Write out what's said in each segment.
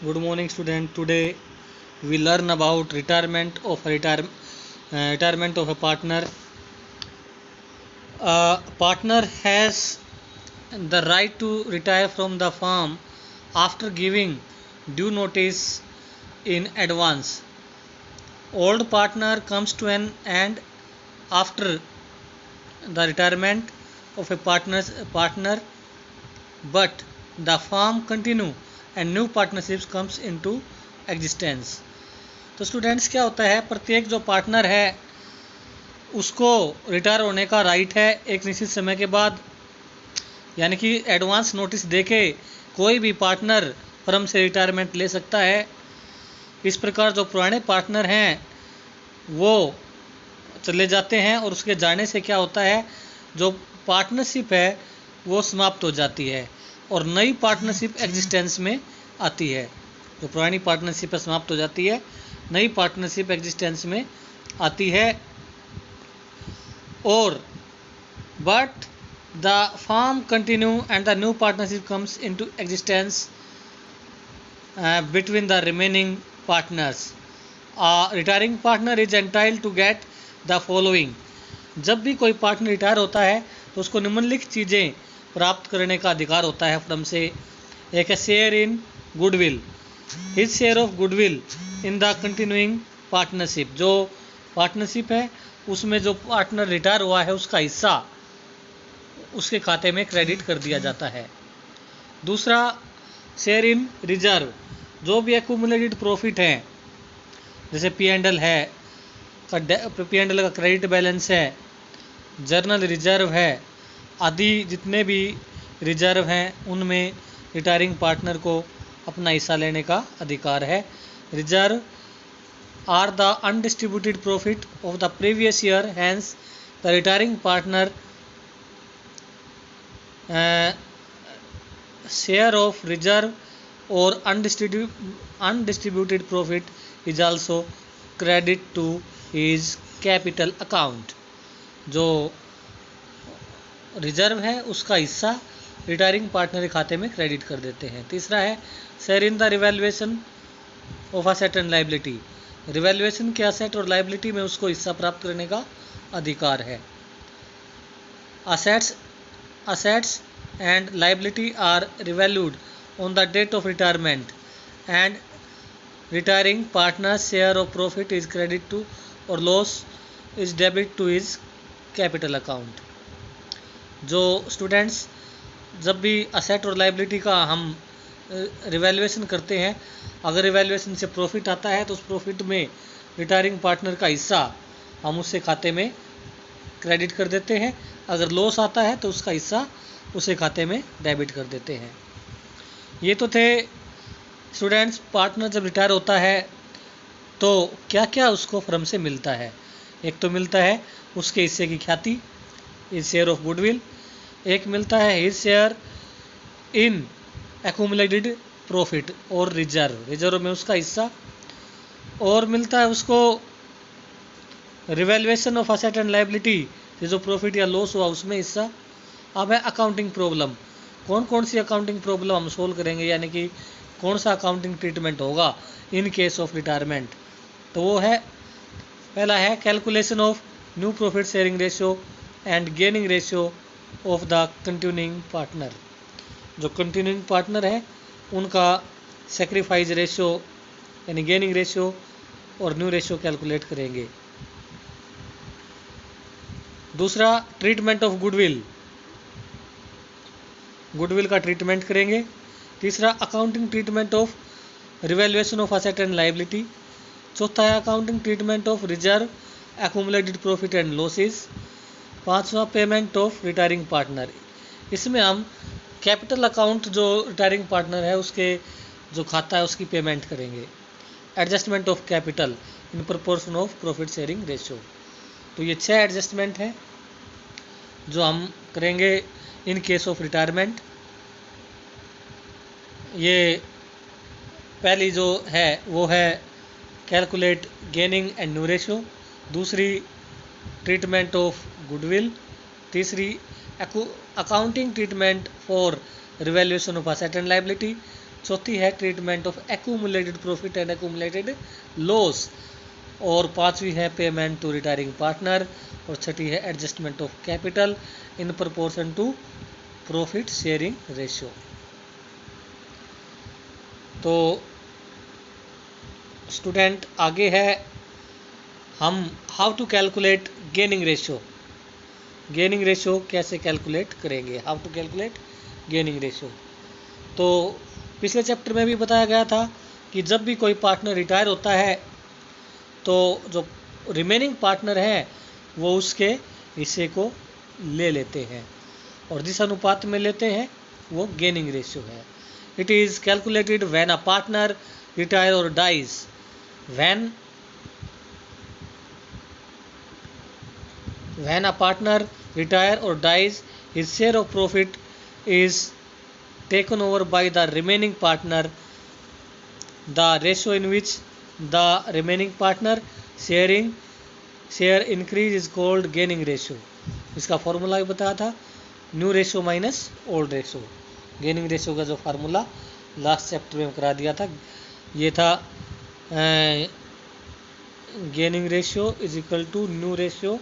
Good morning, student. Today we learn about retirement of a partner. A partner has the right to retire from the firm after giving due notice in advance. Old partner comes to an end after the retirement of a partner, but the firm continue and new partnerships comes into existence. तो students क्या होता है, प्रत्येक जो partner है उसको retire होने का राइट है एक निश्चित समय के बाद, यानी कि एडवांस नोटिस देके कोई भी पार्टनर फर्म से रिटायरमेंट ले सकता है। इस प्रकार जो पुराने पार्टनर हैं वो चले जाते हैं और उसके जाने से क्या होता है, जो पार्टनरशिप है वो समाप्त हो जाती है और नई पार्टनरशिप एग्जिस्टेंस में आती है। जो पुरानी पार्टनरशिप समाप्त हो जाती है, नई पार्टनरशिप एग्जिस्टेंस में आती है। और but the firm continue and the new partnership comes into existence between the remaining partners. A retiring partner is entitled to get the following. जब भी कोई पार्टनर रिटायर होता है तो उसको निम्नलिखित चीज़ें प्राप्त करने का अधिकार होता है फर्म से। एक है share in goodwill, his share of goodwill in the continuing partnership. जो पार्टनरशिप है उसमें जो पार्टनर रिटायर हुआ है उसका हिस्सा उसके खाते में क्रेडिट कर दिया जाता है। दूसरा शेयर इन रिजर्व, जो भी एक्यूमुलेटेड प्रॉफिट है, जैसे P&L है, P&L का क्रेडिट बैलेंस है, जर्नल रिजर्व है आदि जितने भी रिजर्व हैं उनमें रिटायरिंग पार्टनर को अपना हिस्सा लेने का अधिकार है। Reserve are the undistributed profit of the previous year, hence the retiring partner share of reserve or undistributed profit is also credit to his capital account. जो रिजर्व है उसका हिस्सा रिटायरिंग पार्टनर के खाते में क्रेडिट कर देते हैं। तीसरा है share in the revaluation of asset and liability, revaluation के असेट और लायबिलिटी में उसको हिस्सा प्राप्त करने का अधिकार है। assets and liability are revalued on the date of retirement and retiring partner's share of profit is credit to or loss is debit to his capital account. जो स्टूडेंट्स जब भी असेट और लायबिलिटी का हम रिवैल्यूएशन करते हैं, अगर revaluation से प्रॉफिट आता है तो उस प्रॉफिट में रिटायरिंग पार्टनर का हिस्सा हम उससे खाते में क्रेडिट कर देते हैं। अगर लॉस आता है तो उसका हिस्सा उसे खाते में डेबिट कर देते हैं। ये तो थे स्टूडेंट्स, पार्टनर जब रिटायर होता है तो क्या क्या उसको फर्म से मिलता है। एक तो मिलता है उसके हिस्से की ख्याति, इज शेयर ऑफ गुडविल। एक मिलता है his share in accumulated profit और रिजर्व में उसका हिस्सा। और मिलता है उसको revaluation of asset and liability, जो प्रॉफिट या लॉस हुआ उसमें हिस्सा। अब है अकाउंटिंग प्रॉब्लम, कौन कौन सी अकाउंटिंग प्रॉब्लम हम सोल्व करेंगे, यानी कि कौन सा अकाउंटिंग ट्रीटमेंट होगा इन केस ऑफ रिटायरमेंट। तो वो है, पहला है calculation of new profit sharing ratio and gaining ratio of the continuing partner. जो कंटिन्यूइंग पार्टनर है उनका सेक्रीफाइस रेशियो यानी गेनिंग रेशियो और न्यू रेशियो कैलकुलेट करेंगे। दूसरा ट्रीटमेंट ऑफ गुडविल का ट्रीटमेंट करेंगे। तीसरा accounting treatment of revaluation of asset and liability. चौथा है accounting treatment of reserve, accumulated profit and losses. पांचवा पेमेंट ऑफ रिटायरिंग पार्टनर, इसमें हम कैपिटल अकाउंट जो रिटायरिंग पार्टनर है उसके जो खाता है उसकी पेमेंट करेंगे। Adjustment of capital in proportion of profit sharing ratio. तो ये 6 एडजस्टमेंट हैं जो हम करेंगे इन केस ऑफ रिटायरमेंट। ये पहली जो है वो है calculate gaining and new ratio. दूसरी ट्रीटमेंट ऑफ गुडविल। तीसरी accounting treatment for revaluation of asset and liability. चौथी है treatment of accumulated profit and accumulated loss, और पांचवी है पेमेंट टू रिटायरिंग पार्टनर, और छठी है adjustment of capital in proportion to profit sharing ratio. तो स्टूडेंट आगे है हम how to calculate gaining ratio. Gaining ratio कैसे कैलकुलेट करेंगे, how to calculate gaining ratio. तो पिछले चैप्टर में भी बताया गया था कि जब भी कोई पार्टनर रिटायर होता है तो जो रिमेनिंग पार्टनर है वो उसके हिस्से को ले लेते हैं, और जिस अनुपात में लेते हैं वो गेनिंग रेशियो है। It is calculated when a partner retire और dies, when a partner retire or dies, his share of profit is taken over by the remaining partner. The ratio in which the remaining partner share increase is called gaining ratio. इसका formula भी बताया था, new ratio minus old ratio. Gaining ratio का जो formula last chapter में करा दिया था, ये था gaining ratio is equal to new ratio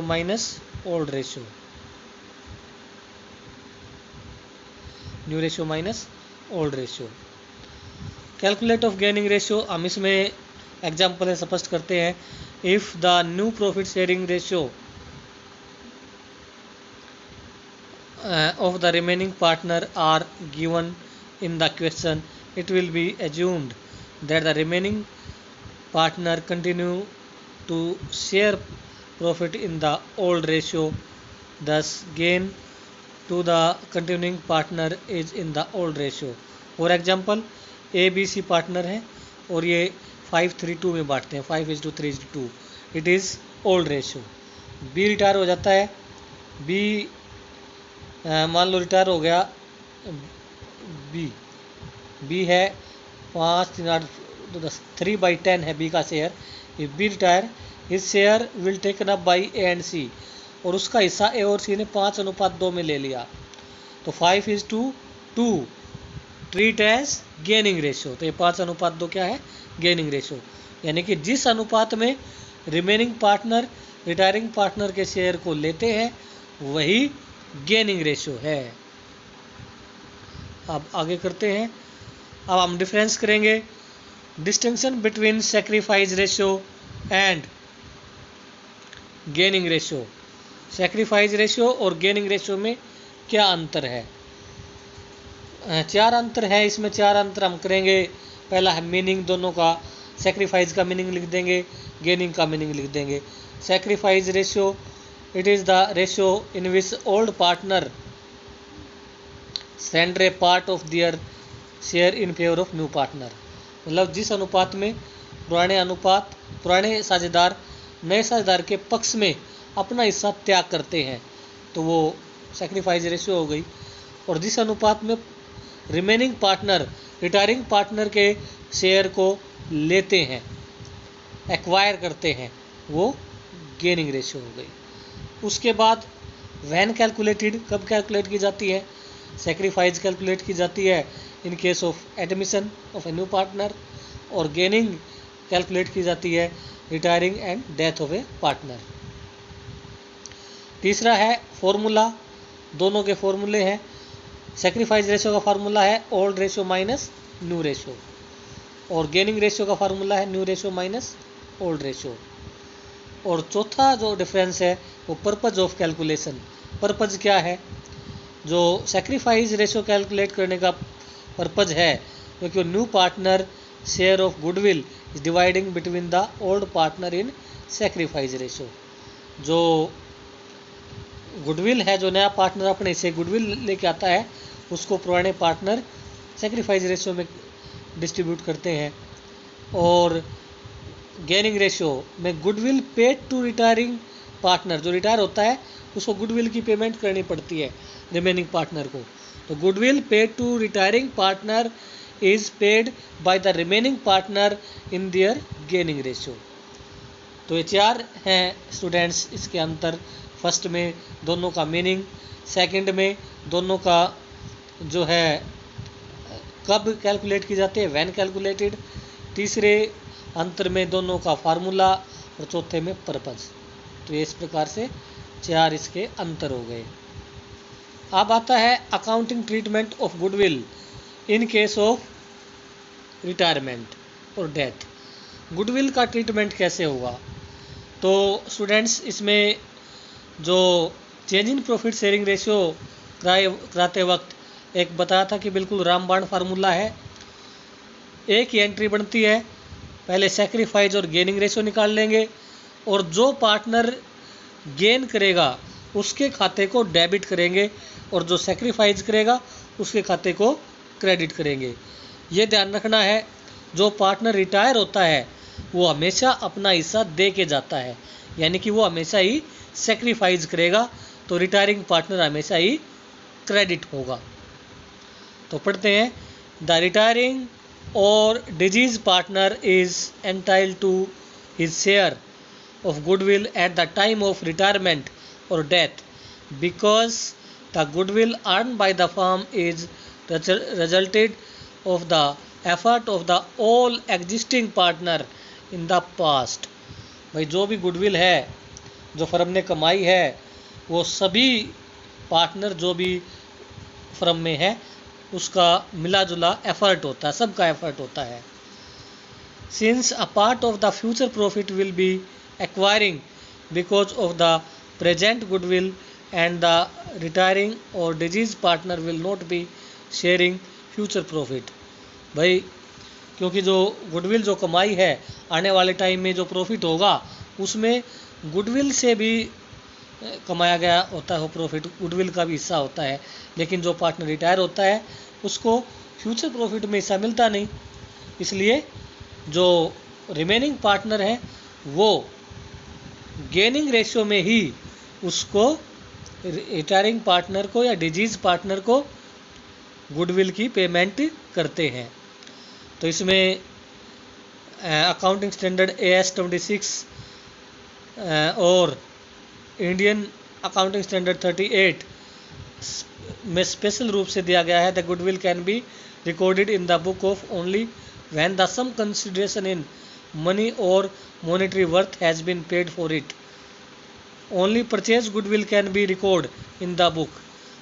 minus old ratio, new ratio minus old ratio. Calculate of gaining ratio, हम इसमें एग्जाम्पल स्पष्ट करते हैं। If the new profit sharing ratio of the remaining partner are given in the question, it will be assumed that the remaining partner continue to share profit in the old ratio, thus gain to the continuing partner is in the old ratio. For example, A B C partner है और ये 5-3-2 में बांटते हैं, 5:3:2, it is old ratio. B retire हो जाता है, B मान लो रिटायर हो गया, बी है 5-3-8 3/10 है बी का शेयर। If B retire his share will taken up by A and C, और उसका हिस्सा ए और सी ने 5:2 में ले लिया, तो 5:2 ट्रीट एज गेनिंग रेशियो। तो ये 5:2 क्या है, गेनिंग रेशियो। यानी कि जिस अनुपात में रिमेनिंग पार्टनर रिटायरिंग पार्टनर के शेयर को लेते हैं वही गेनिंग रेशियो है। अब आगे करते हैं, अब हम डिफरेंस करेंगे distinction between sacrifice ratio and gaining ratio. Sacrifice ratio और गेनिंग रेशियो में क्या अंतर है? 4 अंतर है इसमें, 4 अंतर हम करेंगे। पहला है मीनिंग दोनों का, सैक्रिफाइस का मीनिंग लिख देंगे, गेनिंग का मीनिंग लिख देंगे। Sacrifice ratio, it is the ratio in which old partner sender a part of their share in favour of new partner. मतलब जिस अनुपात में पुराने साझेदार नए साझेदार के पक्ष में अपना हिस्सा त्याग करते हैं तो वो सैक्रिफाइस रेशियो हो गई, और जिस अनुपात में रिमेनिंग पार्टनर रिटायरिंग पार्टनर के शेयर को लेते हैं, एक्वायर करते हैं, वो गेनिंग रेशियो हो गई। उसके बाद व्हेन कैलकुलेटेड, कब कैलकुलेट की जाती है? सैक्रिफाइस कैलकुलेट की जाती है इन case of admission of a new partner, और गेनिंग कैलकुलेट की जाती है retiring and death of A partner. तीसरा है फॉर्मूला, दोनों के फॉर्मूले हैं। सैक्रिफाइस रेशियो का फार्मूला है old ratio minus new ratio, और गेनिंग रेशियो का फार्मूला है new ratio minus old ratio. और चौथा जो डिफरेंस है वो पर्पज ऑफ कैलकुलेशन। पर्पज क्या है? जो सैक्रिफाइस रेशियो कैलकुलेट करने का पर्पज है क्योंकि new partner share of goodwill is dividing between the old partner in sacrifice ratio. जो गुडविल है, जो नया पार्टनर अपने से गुडविल लेके आता है, उसको पुराने पार्टनर सैक्रिफाइस रेशियो में डिस्ट्रीब्यूट करते हैं। और गेनिंग रेशियो में goodwill paid to retiring partner, जो रिटायर होता है उसको गुडविल की पेमेंट करनी पड़ती है रिमेनिंग पार्टनर को, तो goodwill paid to retiring partner is paid by the remaining partner in their gaining ratio. तो ये 4 हैं स्टूडेंट्स इसके अंतर। फर्स्ट में दोनों का मीनिंग, सेकंड में दोनों का जो है कब कैलकुलेट की जाती है, व्हेन कैलकुलेटेड। तीसरे अंतर में दोनों का फार्मूला, और चौथे में पर्पज। तो ये इस प्रकार से 4 इसके अंतर हो गए। अब आता है accounting treatment of goodwill in case of retirement और डेथ। गुडविल का ट्रीटमेंट कैसे होगा? तो स्टूडेंट्स, इसमें जो change in profit sharing ratio कराते वक्त एक बताया था कि बिल्कुल रामबाण फार्मूला है। एक ही एंट्री बनती है, पहले सेक्रीफाइस और गेनिंग रेशियो निकाल लेंगे, और जो पार्टनर गेन करेगा उसके खाते को डेबिट करेंगे, और जो सेक्रीफाइस करेगा उसके खाते को क्रेडिट करेंगे। ये ध्यान रखना है, जो पार्टनर रिटायर होता है वो हमेशा अपना हिस्सा दे के जाता है, यानी कि वो हमेशा ही सेक्रीफाइस करेगा, तो रिटायरिंग पार्टनर हमेशा ही क्रेडिट होगा। तो पढ़ते हैं, द रिटायरिंग और deceased partner is entitled to his share of goodwill at the time of retirement or death because the goodwill earned by the firm is resulted of the effort of the all existing partner in the past। भाई जो भी goodwill है जो firm ने कमाई है वो सभी पार्टनर जो भी फर्म में है उसका मिला जुला एफर्ट होता है, सबका एफर्ट होता है। Since a part of the future profit will be acquiring because of the present goodwill and the retiring or deceased partner will not be sharing future profit। भाई क्योंकि जो गुडविल जो कमाई है आने वाले टाइम में जो प्रॉफिट होगा उसमें गुडविल से भी कमाया गया होता है, वो प्रॉफिट गुडविल का भी हिस्सा होता है, लेकिन जो पार्टनर रिटायर होता है उसको फ्यूचर प्रॉफिट में हिस्सा मिलता नहीं। इसलिए जो रिमेनिंग पार्टनर है वो गेनिंग रेशियो में ही उसको रिटायरिंग पार्टनर को या डिजीज पार्टनर को गुडविल की पेमेंट करते हैं। तो इसमें अकाउंटिंग स्टैंडर्ड AS 26 और इंडियन अकाउंटिंग स्टैंडर्ड 38 में स्पेशल रूप से दिया गया है, the goodwill can be recorded in the book of only when the sum consideration in money or monetary worth has been paid for it। only purchase goodwill can be recorded in the book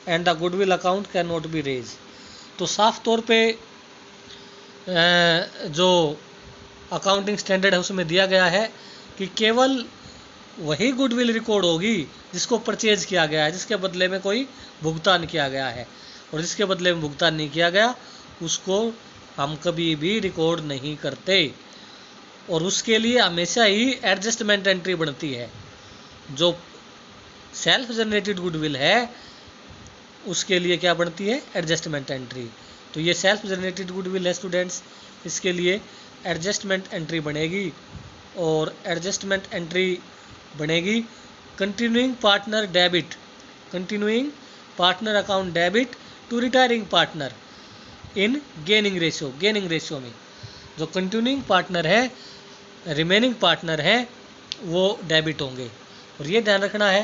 and the goodwill account cannot be raised। तो साफ तौर पे जो accounting standard है उसमें दिया गया है कि केवल वही गुडविल रिकॉर्ड होगी जिसको परचेज किया गया है, जिसके बदले में कोई भुगतान किया गया है, और जिसके बदले में भुगतान नहीं किया गया उसको हम कभी भी रिकॉर्ड नहीं करते, और उसके लिए हमेशा ही एडजस्टमेंट एंट्री बनती है। जो सेल्फ जनरेटेड गुडविल है उसके लिए क्या बनती है? Adjustment entry. तो ये सेल्फ जनरेटेड गुडविल है स्टूडेंट्स, इसके लिए एडजस्टमेंट एंट्री बनेगी, और एडजस्टमेंट एंट्री बनेगी continuing partner debit, continuing partner account debit to retiring partner in gaining ratio. Gaining ratio में जो कंटिन्यूइंग पार्टनर है, रिमेनिंग पार्टनर है, वो डेबिट होंगे। और ये ध्यान रखना है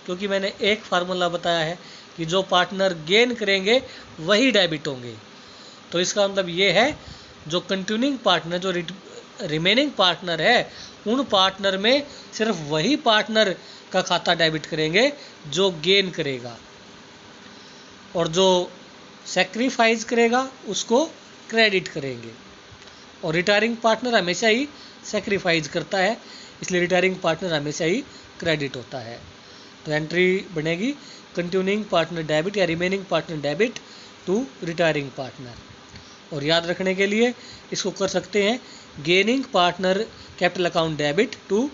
क्योंकि मैंने एक फार्मूला बताया है कि जो पार्टनर गेन करेंगे वही डेबिट होंगे। तो इसका मतलब ये है जो कंटिन्यूइंग पार्टनर, जो रिमेनिंग पार्टनर है, उन पार्टनर में सिर्फ वही पार्टनर का खाता डेबिट करेंगे जो गेन करेगा, और जो सेक्रीफाइस करेगा उसको क्रेडिट करेंगे। और रिटायरिंग पार्टनर हमेशा ही सेक्रीफाइस करता है, इसलिए रिटायरिंग पार्टनर हमेशा ही क्रेडिट होता है। तो एंट्री बनेगी कंटिन्यूइंग पार्टनर डेबिट या remaining partner debit to retiring partner. और याद रखने के लिए इसको कर सकते हैं gaining partner capital account debit to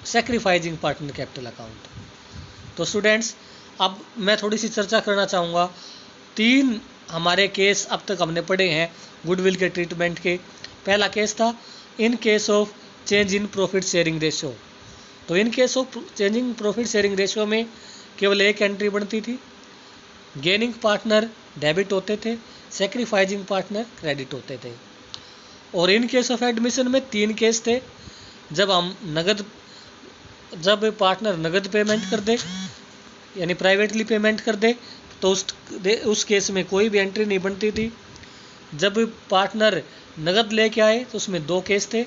sacrificing partner capital account. तो स्टूडेंट्स, अब मैं थोड़ी सी चर्चा करना चाहूँगा। 3 हमारे केस अब तक हमने पढ़े हैं गुडविल के ट्रीटमेंट के। पहला केस था in case of change in profit sharing ratio. तो in case of change in profit sharing ratio में केवल एक एंट्री बनती थी, गेनिंग पार्टनर डेबिट होते थे, सेक्रीफाइजिंग पार्टनर क्रेडिट होते थे। और इन केस ऑफ एडमिशन में 3 केस थे, जब पार्टनर नगद पेमेंट कर दे, यानी प्राइवेटली पेमेंट कर दे तो उस केस में कोई भी एंट्री नहीं बनती थी। जब पार्टनर नगद लेके आए तो उसमें दो केस थे,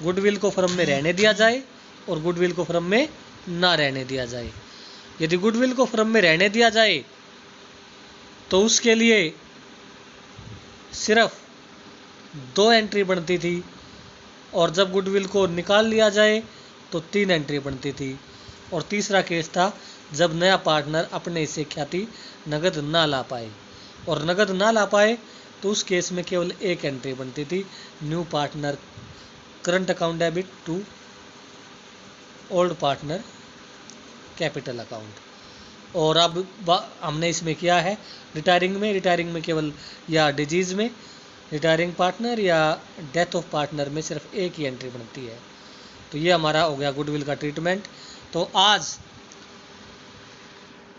गुडविल को फर्म में रहने दिया जाए और गुडविल को फर्म में ना रहने दिया जाए। यदि गुडविल को फर्म में रहने दिया जाए तो उसके लिए सिर्फ 2 एंट्री बनती थी, और जब गुडविल को निकाल लिया जाए तो 3 एंट्री बनती थी। और तीसरा केस था जब नया पार्टनर अपने हिस्से ख्याति नगद ना ला पाए, और नगद ना ला पाए तो उस केस में केवल 1 एंट्री बनती थी, new partner current account debit to old partner capital account. और अब हमने इसमें किया है रिटायरिंग में केवल या डिजीज में रिटायरिंग पार्टनर या डेथ ऑफ पार्टनर में सिर्फ 1 ही एंट्री बनती है। तो ये हमारा हो गया गुडविल का ट्रीटमेंट। तो आज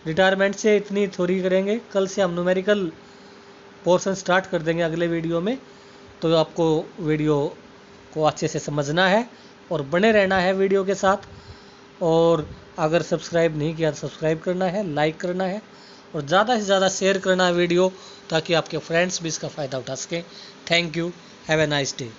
रिटायरमेंट से इतनी थ्योरी करेंगे, कल से हम न्यूमेरिकल पोर्शन स्टार्ट कर देंगे अगले वीडियो में। तो आपको वीडियो को अच्छे से समझना है और बने रहना है वीडियो के साथ। और अगर सब्सक्राइब नहीं किया तो सब्सक्राइब करना है, लाइक करना है और ज़्यादा से ज़्यादा शेयर करना है वीडियो, ताकि आपके फ्रेंड्स भी इसका फ़ायदा उठा सकें। Thank you, have a nice day.